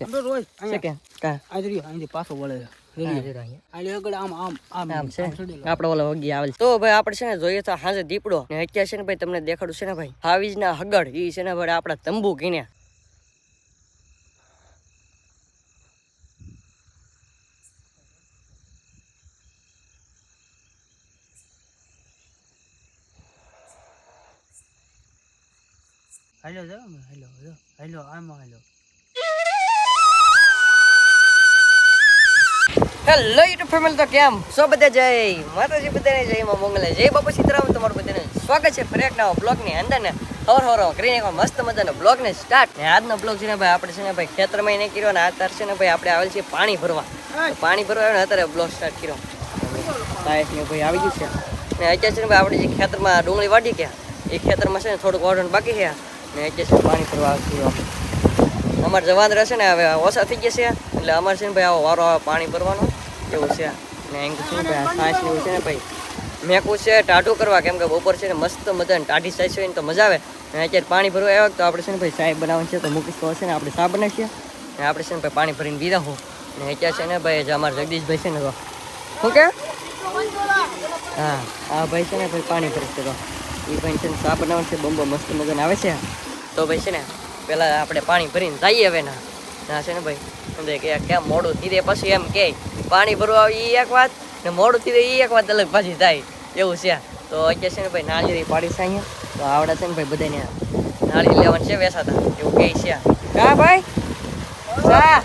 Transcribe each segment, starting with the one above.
રોજ છે કે કા આદરી આંધી પાછો વળે આગળ આમ છે આપણે ઓલા વગી આવેલ તો ભાઈ આપણે છે ને જોઈએ તો હાજે દીપડો ને અત્યારે છે ને ભાઈ તમને દેખાડું છે ને ભાઈ હાવીજ ના હગડ ઈ છે ને ભાઈ આપડા તંબુ કીને હેલો હેલો હેલો આમ હેલો હેલો યુટ્યુબ ફેમિલી તો કેમ સો બધા જય માતાજી બધાને જય માં મંગલે જય બાપા સીતારામ તમારું બધાને સ્વાગત છે ફરી એક નવા બ્લોગ ની અંદર ને હવાર કરીને એક મસ્ત મજાનો બ્લોગ ને સ્ટાર્ટ ને આજનો બ્લોગ છે ને ભાઈ આપણે છે ને ભાઈ ખેતરમાં નહીં કર્યો ને અત્યારે છે ને ભાઈ આપણે આવેલ છે પાણી ભરવા આવ્યો ને અત્યારે બ્લોગ સ્ટાર્ટ કર્યો સાહેબ ને ભાઈ આવી ગયું છે ને અત્યારે છે ને ભાઈ આપણે જે ખેતરમાં ડુંગળી વાટી ગયા એ ખેતરમાં છે ને થોડુંક વાટવાનું બાકી છે ને અત્યારે પાણી ભરવા આવ્યું અમારે જવાન રહેશે ને હવે ઓછા થઈ ગયા છે એટલે અમારે છે ને ભાઈ આવો વારો આવે પાણી ભરવાનો એવું છે ને એમ છે ને ભાઈ સાસ એવું છે ને ભાઈ મેકું છે ટાઢું કરવા કેમ કે બપોર છે ને મસ્ત મજાને ટાઢી સાઈઝ હોય ને તો મજા આવે ને અત્યારે પાણી ભરવા આવ્યા તો આપણે છે ને ભાઈ ચાય બનાવવાની છે તો મૂકીશ તો હશે ને આપણે ચા બનાવીએ ને આપણે છે ને ભાઈ પાણી ભરીને બીજા હું ને અત્યારે છે ને ભાઈ જે અમારા જગદીશભાઈ છે ને તો શું કે હા આ ભાઈ છે ને ભાઈ પાણી ભરી છે તો એ ભાઈ છે ને ચા બનાવવાનું છે બમ્બો મસ્ત મજાને આવે છે તો ભાઈ છે ને પેલા આપણે પાણી ભરીને જઈએ હવે ના છે ને ભાઈ કે કેમ મોડું થઈ દે પછી એમ કે પાણી ભરવા આવે એ એક વાત ને મોડું થઈ દે એ એક વાત અલગ પાછી થાય એવું છે તો અત્યારે છે ને ભાઈ નાળિયેરી પાડી છે અહીંયા તો આવડે છે ને ભાઈ બધાને નાળિયેર લેવાનું છે વેસાતા એવું કહે છે કા ભાઈ ચા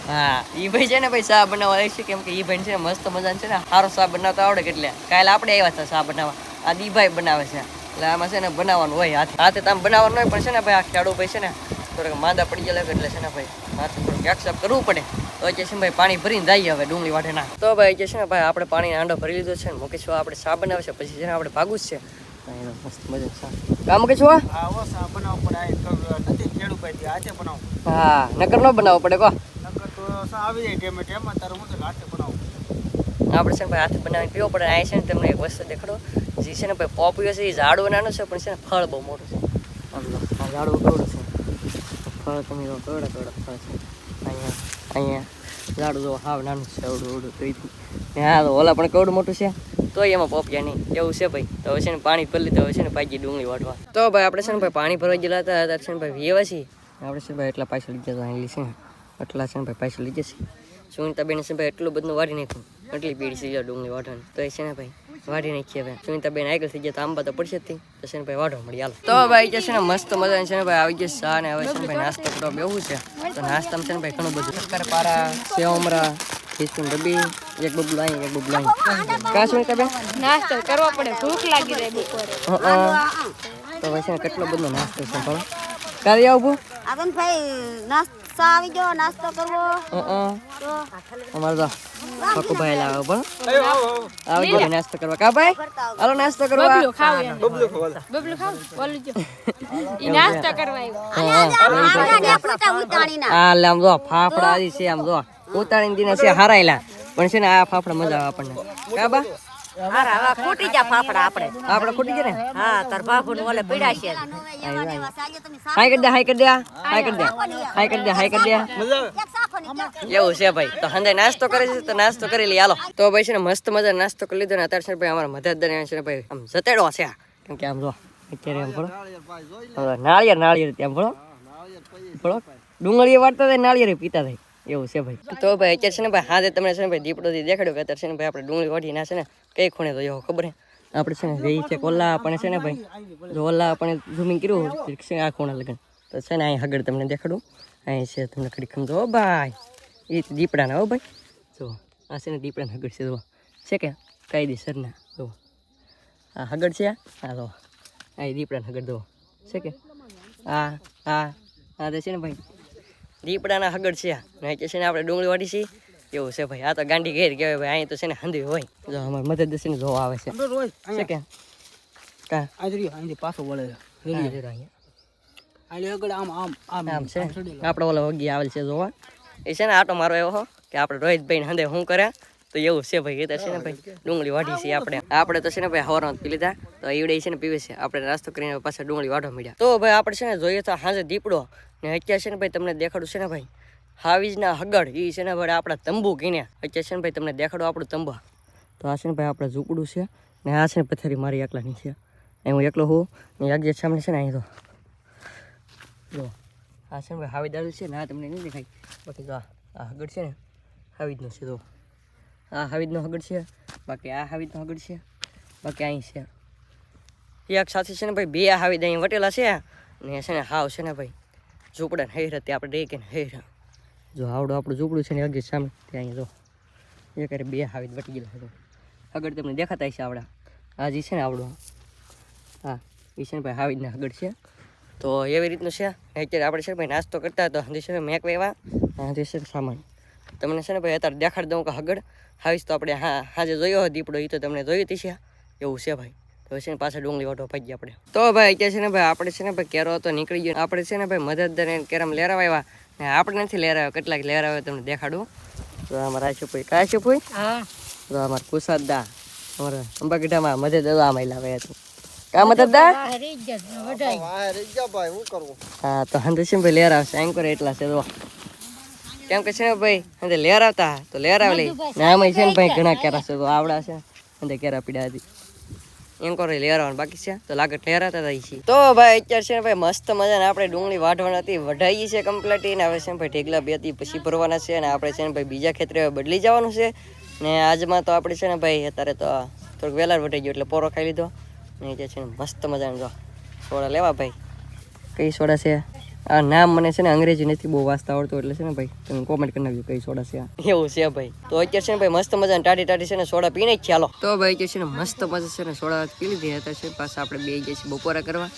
હા એ ભાઈ છે ને ભાઈ ચા બનાવવા આવી છે કેમ કે એ ભાઈ છે ને મસ્ત મજાનું છે ને સારો ચા બનાવતા આવડે એટલે કાલે આપણે આવ્યા હતા ચા બનાવવા આ દીભાઈ બનાવે છે એટલે આમાં છે ને બનાવવાનું હોય હાથે તો આમ બનાવવાનું હોય પણ છે ને ભાઈ આ ખેડૂ ભાઈ છે ને થોડાક માંદા પડી ગયા એટલે છે ને ભાઈ હાથે થોડુંક એક્સેપ્ટ કરવું પડે તો અત્યારે છે ભાઈ પાણી ભરીને જઈએ હવે ડુંગળી વાટે ના તો ભાઈ અત્યારે છે ને ભાઈ આપણે પાણીનો આંડો ભરી લીધો છે ને મુકેશ આપણે ચા બનાવે છે પછી છે ને આપણે ભાગું જ છે મસ્ત મજા ચા મુકેશ હા નકર ન બનાવવો પડે કો આપણે છે ને ભાઈ હાથે બનાવીને પીવો પડે આ છે ને તમને એક વસ્તુ દેખાડો જે છે ને ભાઈ પોપિયો છે એ ઝાડવું નાનું છે પણ છે ને ફળ બહુ મોટું છે આમ આ ઝાડવું કેવડું છે ફળ તમે જો કેવડા ફળ છે અહીંયા ઝાડું જો હાવ નાનું છે એવડું તો હા તો ઓલા પણ કેવડું મોટું છે તો એમાં પોપિયા નહીં એવું છે ભાઈ તો હવે છે ને પાણી ભરી લીધું હવે છે ને ભાઈ ડુંગળી વાટવા તો ભાઈ આપણે છે ને ભાઈ પાણી ભરવા ગયેલા હતા અત્યારે છે ને ભાઈ વેવા છીએ આપણે છે ભાઈ એટલા પૈસા લીધા હતા અહીં છે એટલા છે ને ભાઈ પૈસા લીધે છે સુનિતા બેન છે ભાઈ એટલું બધું વાળી નાખ્યું એટલી પીડી થઈ જાય ડુંગળી વાટવાની તો એ છે ને ભાઈ વાટી નાખીએ હવે સુનિતા બેન આગળ થઈ જાય તો આંબા તો પડશે જ તો છે ને ભાઈ વાટવા મળી હાલો તો ભાઈ છે ને મસ્ત મજા છે ને ભાઈ આવી જશે ચા ને હવે છે ને ભાઈ નાસ્તો કરવા બેવું છે તો નાસ્તામાં છે ને ભાઈ ઘણું બધું શક્કરપારા સેવ મમરા ખીચું ડબ્બી એક બબલું અહીં એક બબલું અહીં કાં સુનિતા બેન નાસ્તો કરવો પડે ભૂખ લાગી જાય બપોરે તો ભાઈ છે ને કેટલો બધો નાસ્તો છે ભલો કાલે આવું આગન ભાઈ નાસ્તા આવી ગયો નાસ્તો કરવો તો અમારે તો પક્કુ ભાઈ લાવે પણ આવી ગયો નાસ્તો કરવા કા ભાઈ હાલો નાસ્તો કરવા બબલું ખાવ બોલું જો ઈ નાસ્તો કરવા આવ્યો આ લે આમ જો ફાફડા આવી છે આમ જો ઉતાણીને દીને છે હારાયેલા પણ છે ને આ ફાફડા મજા આવે આપણને કા બા હારા હવે ખૂટી જા ફાફડા આપણે ખૂટી ગયા ને હા તાર બાપુ ઓલે પીડા છે હાઈ કરી દે હાઈ કરી દે હાઈ કરી દે હાઈ કરી દે હાઈ કરી દે એવું છે ભાઈ તો હંદે નાસ્તો કરે છે તો નાસ્તો કરી લઈએ હાલો તો ભાઈ છે ને મસ્ત મજા નાસ્તો કરી લીધો ને અત્યારે છે ભાઈ અમારા મદદ છે ને ભાઈ આમ જતેડો છે કેમ કે આમ જો અત્યારે આમ ભળો નાળિયેર ત્યાં ભળો ડુંગળી વાટતા થાય નાળિયેર પીતા થાય એવું છે ભાઈ તો ભાઈ અત્યારે છે ને ભાઈ હાથે તમને છે ને ભાઈ દીપડોથી દેખાડ્યો કે અત્યારે છે ને ભાઈ આપણે ડુંગળી વાટી ના છે ને કઈ ખૂણે તો એવો ખબર હે આપણે છે ને રહી છે કોલા આપણે છે ને ભાઈ જો ઓલા આપણે ઝૂમિંગ કર્યું છે આ ખૂણા લગન તો છે ને અહીં આગળ તમને દેખાડું અહીં છે તમને ખડી ખમજો ભાઈ એ દીપડાના હો ભાઈ જો આ છે ને દીપડાના હગડ છે જો છે કે કાયદેસર ના જો આ હગડ છે હા જો આ દીપડાના હગડ જો છે કે આ છે ને ભાઈ દીપડાના હગડ છે ને છે ને આપણે ડુંગળી વાટી છીએ એવું છે ભાઈ આ તો ગાંડી ઘેર કહેવાય ભાઈ અહીં તો છે ને હંધી હોય જો અમારે મદદ છે ને જોવા આવે છે કે કા આદરી આંધી પાછો વળે આગળ આમ છે આપણે ઓલા વગી આવેલ છે જોવા એ છે ને આટો મારો એવો કે આપણે રોહિતભાઈ હંધે શું કરે તો એવું છે ભાઈ એ તો છે ને ભાઈ ડુંગળી વાઢી છે આપણે તો છે ને ભાઈ હવારમાં પી લીધા તો ઈવડે છે ને પીવે છે આપણે નાસ્તો કરીને પાછા ડુંગળી વાઢવા મળ્યા તો ભાઈ આપણે છે ને જોઈએ તો હાજે દીપડો ને અત્યારે છે ને ભાઈ તમને દેખાડું છે ને ભાઈ હાવીજના હગડ એ છે ને ભાઈ આપણા તંબુ કીને અત્યારે છે ને ભાઈ તમને દેખાડો આપણું તંબા તો આ છે ને ભાઈ આપણે ઝૂંપડું છે ને આ છે ને પથ્થરી મારી એકલાની છે અહીં હું એકલો હોઉં ને યાદ સામે છે ને અહીં તો જો આ છે ને ભાઈ હાવી દારૂ છે ને આ તમને નહીં દેખાય બાકી જો આ હગડ છે ને હાવીજનો છે તો આ હાવીજનો હગડ છે બાકી આ હાવીજનો હગડ છે બાકી અહીં છે એક સાથે છે ને ભાઈ બે હાવીજ અહીં વટેલા છે ને છે ને હાવ છે ને ભાઈ ઝૂંપડા ને હેર તે આપણે ડે કે હેર જો આવડું આપણું ઝૂંપડું છે ને અગી સામે ત્યાં અહીંયા જો એ કરે બે હાવીજ વટી ગયેલા છે હગડ તમને દેખાતા છે આવડા આ જે છે ને આવડું હા એ છે ને ભાઈ હાવીજના હગડ છે તો એવી રીતનું છે અત્યારે આપણે છે ને ભાઈ નાસ્તો કરતા તો હંધી છે ને મેક વેવા હંધી છે સામાન તમને છે ને ભાઈ અત્યારે દેખાડી દઉં કે હગડ હાવીશ તો આપણે હાજે જોયો દીપડો એ તો તમને જોયું હતી છે એવું છે ભાઈ તો છે ને પાછા ડુંગળી વાટો ભાગી આપણે તો ભાઈ અત્યારે છે ને ભાઈ આપણે છે ને ભાઈ કેરો તો નીકળી ગયો આપણે છે ને ભાઈ મદદ કેરમ લેરાવા આવ્યા ને આપણે નથી લેરાવ્યા કેટલાક લેરાવ્યા તમને દેખાડું તો અમારા આશુભાઈ કાય આશુભાઈ હા તો અમારા કુસાદદા અમારા અંબાગીઢામાં મદદ આમાં લાવ્યા હતું કા મદદદા હા તો હંદરસિંહભાઈ લેર આવશે એન્કર એટલા છે તો કેમ કે છે ને ભાઈ હંદે લેર આવતા તો લેર આવે લઈ ને આમાં છે ને ભાઈ ઘણા કેરા છે તો આવડા છે હંદે કેરા પીડા હતી એન્કર લેર આવવાનું બાકી છે તો લાગે લેરાતા થાય છે તો ભાઈ અત્યારે છે ને ભાઈ મસ્ત મજાને આપણે ડુંગળી વાઢવાની હતી વઢાઈ છે કમ્પ્લીટ ને હવે છે ને ભાઈ ઢેગલા બે હતી પછી ભરવાના છે અને આપણે છે ને ભાઈ બીજા ખેતરે બદલી જવાનું છે ને આજમાં તો આપણે છે ને ભાઈ અત્યારે તો થોડુંક વહેલા વઢાઈ ગયો એટલે પોરો ખાઈ લીધો ને જે છે ને મસ્ત મજાનો જો સોડા લેવા ભાઈ કઈ સોડા છે આ નામ મને છે ને અંગ્રેજી નથી બહુ વાંચતા આવડતું એટલે છે ને ભાઈ તમે કોમેન્ટ કરી નાખજો કઈ સોડા છે એવું છે ભાઈ તો અત્યારે છે ને ભાઈ મસ્ત મજાને ટાટી છે ને સોડા પીને જ ચાલો તો ભાઈ જે છે ને મસ્ત મજા છે ને સોડા પી લીધી હતા છે પાછા આપણે બે જઈએ છીએ બપોરા કરવા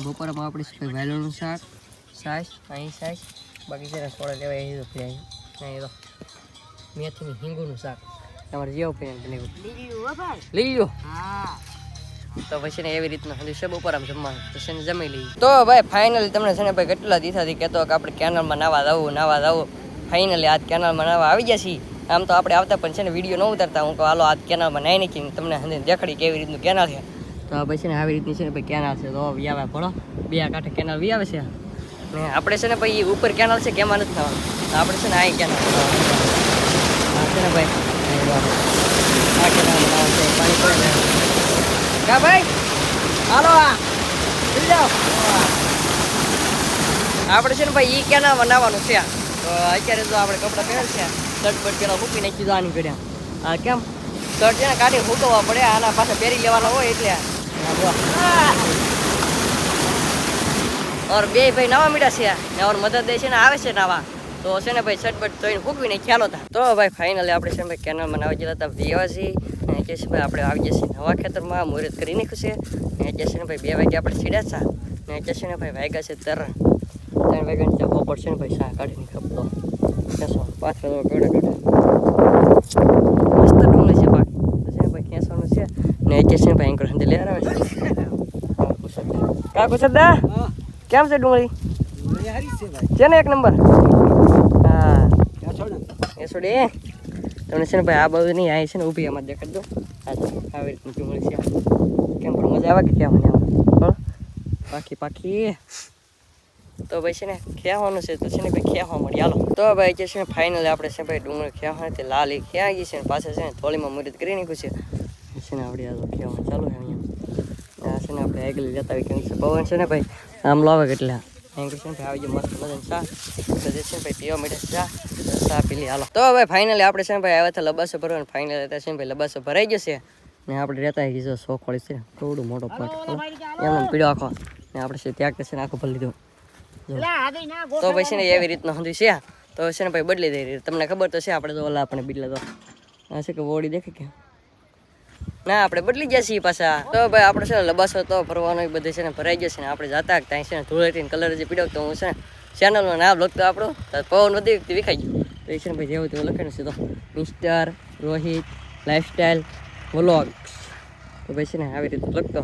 બપોરામાં આપણે છે વેલોનું શાક છાશ અહીં છાશ બાકી છે ને સોડા લેવા એ તો ફરી અહીં તો મેથીની હિંગુનું શાક તમારે જેવું પીને બનેવું લીલું હા તો પછી ને એવી રીતના હજી છે બપોર આમ જમવાનું તો છે ને જમી લઈએ તો ભાઈ ફાઇનલી તમને છે ને ભાઈ કેટલા દિવસથી કહેતો કે આપણે કેનાલમાં નાવા જવું ફાઇનલી આજ કેનાલમાં નાવા આવી ગયા છીએ આમ તો આપણે આવતા પણ છે ને વિડીયો ન ઉતારતા હું કહું હાલો આજ કેનાલમાં નાહી નાખીને તમને હજી દેખાડી કેવી રીતનું કેનાલ છે તો પછી છે ને આવી રીતની છે ને ભાઈ કેનાલ છે તો વિયાવે ભણો બે કાંઠે કેનાલ વિયાવે છે ને આપણે છે ને ભાઈ ઉપર કેનાલ છે કેમાં નથી થવાનું આપણે છે ને આ કેનાલ છે ને ભાઈ આ કેનાલમાં છે પાણી પડે કા ભાઈ હાલો આપણે છે ને ભાઈ ઈ કેનાલમાં નાવાનું છે તો અત્યારે તો આપણે કપડાં પહેર છે શર્ટ બટ પેલા મૂકી નાખી આની ઘડ્યા હા કેમ શર્ટ છે ને કાઢી મૂકવા પડે આના પાછા પહેરી લેવાના હોય એટલે ઓર બે ભાઈ નવા મીઠા છે ને ઓર મદદ દે છે ને આવે છે નાવા તો છે ને ભાઈ શર્ટ બટ ધોઈને ફૂકવીને ખ્યાલ હતા તો ભાઈ ફાઇનલી આપણે છે ને ભાઈ કેનાલમાં નાવા ગયેલા હતા દેવાસી અને કે છે ભાઈ આપણે આવી જશે નવા ખેતરમાં મુહૂર્ત કરી નાખ્યું છે ને કે છે ને ભાઈ 2 વાગે આપણે સીડ્યા હતા ને કે છે ને ભાઈ વાગ્યા છે 3 વાગ્યાની ત્યાં બપોર છે ને ભાઈ શા કાઢીને ખપતો કેસો પાછળ તો ગોડા ગોડા મસ્ત ડુંગળી છે પાક તો છે ને ભાઈ કેસવાનું છે ને કે છે ને ભાઈ અંકલ હંદે લેર આવે છે કા કુસદા કેમ છે ડુંગળી છે ને 1 નંબર હા એ છોડે તમને છે ને ભાઈ આ બધું નહીં આવી છે ને ઊભી આમાં દેખાડ દો આવી રીતની ડુંગળી છે કેમ પણ મજા આવે કે ત્યાં મને પાકી તો ભાઈ છે ને ખેવાનું છે તો છે ને ભાઈ ખેવા મળી હાલો તો ભાઈ છે ને ફાઇનલી આપણે છે ભાઈ ડુંગળી ખેવા તે લાલ એ ખેવા ગઈ છે ને પાછળ છે ને થોડીમાં મુહૂર્ત કરી નાખ્યું છે ને આપણે આ ખેવાનું ચાલુ છે અહીંયા છે ને આપણે આગળ જતા આવી કેમ છે પવન છે ને ભાઈ આમ લાવે કેટલા અહીં છે ને ભાઈ આવી જાય મસ્ત મજાનું ચા તો જે છે ને ભાઈ પીવા માટે ચા પી લી હાલો તો ભાઈ ફાઇનલી આપણે છે ને ભાઈ આવ્યા હતા લબાસો ભરવાનું ફાઇનલ હતા છે ને ભાઈ લબાસો ભરાઈ જશે ને આપણે રહેતા કીધો સોખવાળી છે થોડો મોટો પાટ એમ પીડો આખો ને આપણે છે ત્યાં છે ને આખો ભરી લીધો તો ભાઈ છે ને એવી રીતના હંધું છે તો છે ને ભાઈ બદલી દઈ તમને ખબર તો છે આપણે તો ઓલા આપણે બદલા તો આ છે કે વોડી દેખે કે ના આપણે બદલી ગયા છીએ પાછા તો ભાઈ આપણે છે ને લબાસો તો ભરવાનો એ બધે છે ને ભરાઈ જશે ને આપણે જાતા ત્યાં છે ને ધૂળેટીને કલર જે પીડ્યો તો હું છે ને ચેનલનું નામ લખતો આપણું પવન વધી વ્યક્તિ વિખાઈ ગયું તો એ છે ને ભાઈ જેવું તેવું લખેલું છે તો મિસ્ટર રોહિત લાઈફસ્ટાઈલ વ્લોગ્સ તો ભાઈ છે ને આવી રીતે લખતો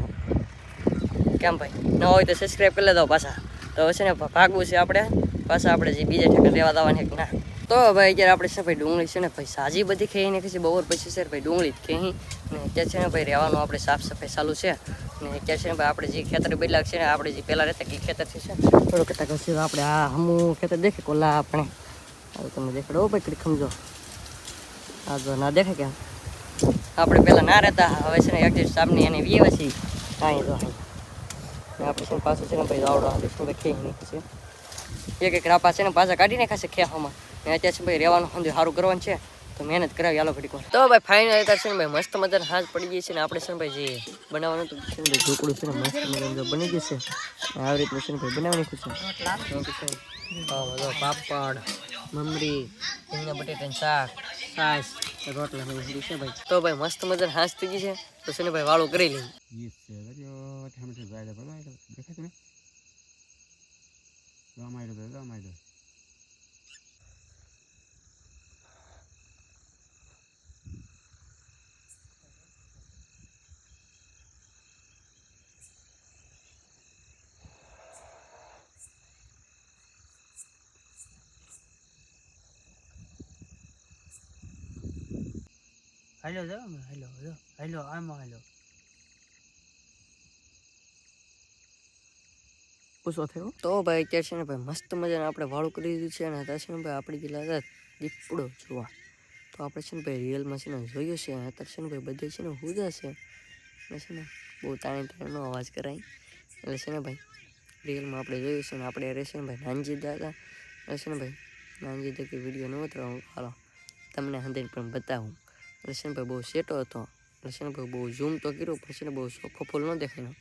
કેમ ભાઈ ન હોય તો સબસ્ક્રાઈબ કરી લેતો પાછા તો છે ને ભાગવું છે આપણે પાછા આપણે જે બીજા ઠેકા લેવા દેવાની ના તો ભાઈ અત્યારે આપણે છે ભાઈ ડુંગળી છે ને ભાઈ સાજી બધી ખાઈને પછી બપોર પછી છે ભાઈ ડુંગળી જ ખાઈ ને અત્યારે છે ને ભાઈ રહેવાનું આપણે સાફ સફાઈ ચાલુ છે ને અત્યારે છે ને ભાઈ આપણે જે ખેતર બદલાવ છે ને આપણે જે પહેલાં રહેતા એ ખેતરથી છે થોડું કહેતા કશું આપણે આ હમું ખેતર દેખે કોલા આપણે તમને દેખાડો ભાઈ કડી સમજો આ જો ના દેખે કેમ આપણે પહેલાં ના રહેતા હવે છે ને એક્ઝિટ સામની એને વીએ છીએ અહીં તો આપણે છે ને પાછું છે ને ભાઈ આવડો આપણે શું ભાઈ ખેઈ નાખી છે એક રાપા છે ને પાછા કાઢી નાખાશે ખેવામાં ને અત્યારે છે ભાઈ રહેવાનું સમજો સારું કરવાનું છે તો મહેનત કરાવી હાલો ઘડીક વાર તો ભાઈ ફાઇનલ અત્યારે છે ને ભાઈ મસ્ત મજાની હાથ પડી ગઈ છે ને આપણે છે ને ભાઈ જે બનાવવાનું તો છે ને ભાઈ ઢોકળું છે ને મસ્ત મજાનું બની જશે આવી રીતનું છે ને ભાઈ બનાવી નાખ્યું છે પાપડ મમરી રીંગણા બટેટાનું શાક છાશ રોટલા બધી છે ભાઈ તો ભાઈ મસ્ત મજાની હાથ થઈ ગઈ છે તો છે ને ભાઈ વાળું કરી લઈએ હાલો જાઓ ને હાલો હાલો હાલો આમાં હાલો પૂછો થયો તો ભાઈ અત્યારે છે ને ભાઈ મસ્ત મજાને આપણે વાળું કરી દીધું છે અને અત્યારે છે ને ભાઈ આપણી જે લાગત દીપડો જોવા તો આપણે છે ને ભાઈ રિયલમાં છે ને જોયું છે અત્યારે છે ને ભાઈ બધે છે ને હુદા છે એટલે છે ને બહુ તાણીનો અવાજ કરાય એટલે છે ને ભાઈ રિયલમાં આપણે જોયું છે ને આપણે રહેશે ને ભાઈ નાનજીદા હતા એટલે છે ને ભાઈ નાનજીદા કે વિડીયો ન ઉતરાવું હાલો તમને હંધેન પણ બતાવું એટલે છે ને ભાઈ બહુ સેટો હતો એટલે છે ને ભાઈ બહુ ઝૂમ તો કર્યું પછી ને બહુ ચોખ્ખો ફૂલ ન દેખાયો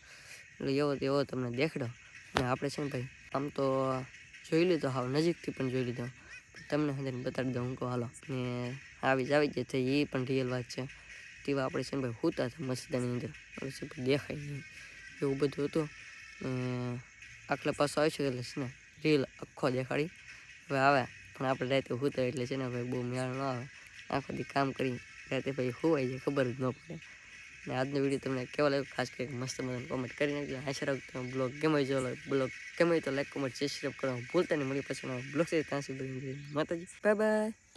એટલે એવો તમને દેખાડો અને આપણે છે ને ભાઈ આમ તો જોઈ લીધો હાવ નજીકથી પણ જોઈ લીધો તમને હંધેન બતાડી દઉં કહો હાલો ને આવી જે થઈ એ પણ રિયલ વાત છે તેવા આપણે છે ને ભાઈ હોતા હતા મસ્જિદાની અંદર એટલે છે ભાઈ દેખાય નહીં એવું બધું હતું આટલે પાછો આવી છે એટલે છે ને રીલ આખો દેખાડી હવે આવે પણ આપણે રાતે હોતા એટલે છે ને ભાઈ બહુ મેળ ન આવે આખો દી કામ કરી રાતે ભાઈ હોવાઈ જાય ખબર જ ન પડે ને આજનો વિડીયો તમને કેવો લાગ્યો ખાસ કરીને મસ્ત મજાનો કોમેન્ટ કરી નાખજો આશા રાખું તમે બ્લોગ ગમે જો બ્લોગ ગમે તો લાઈક કોમેન્ટ સબસ્ક્રાઈબ કરવાનું ભૂલતા નહીં મળી પછી બ્લોગ છે ત્યાં સુધી માતાજી બાય બાય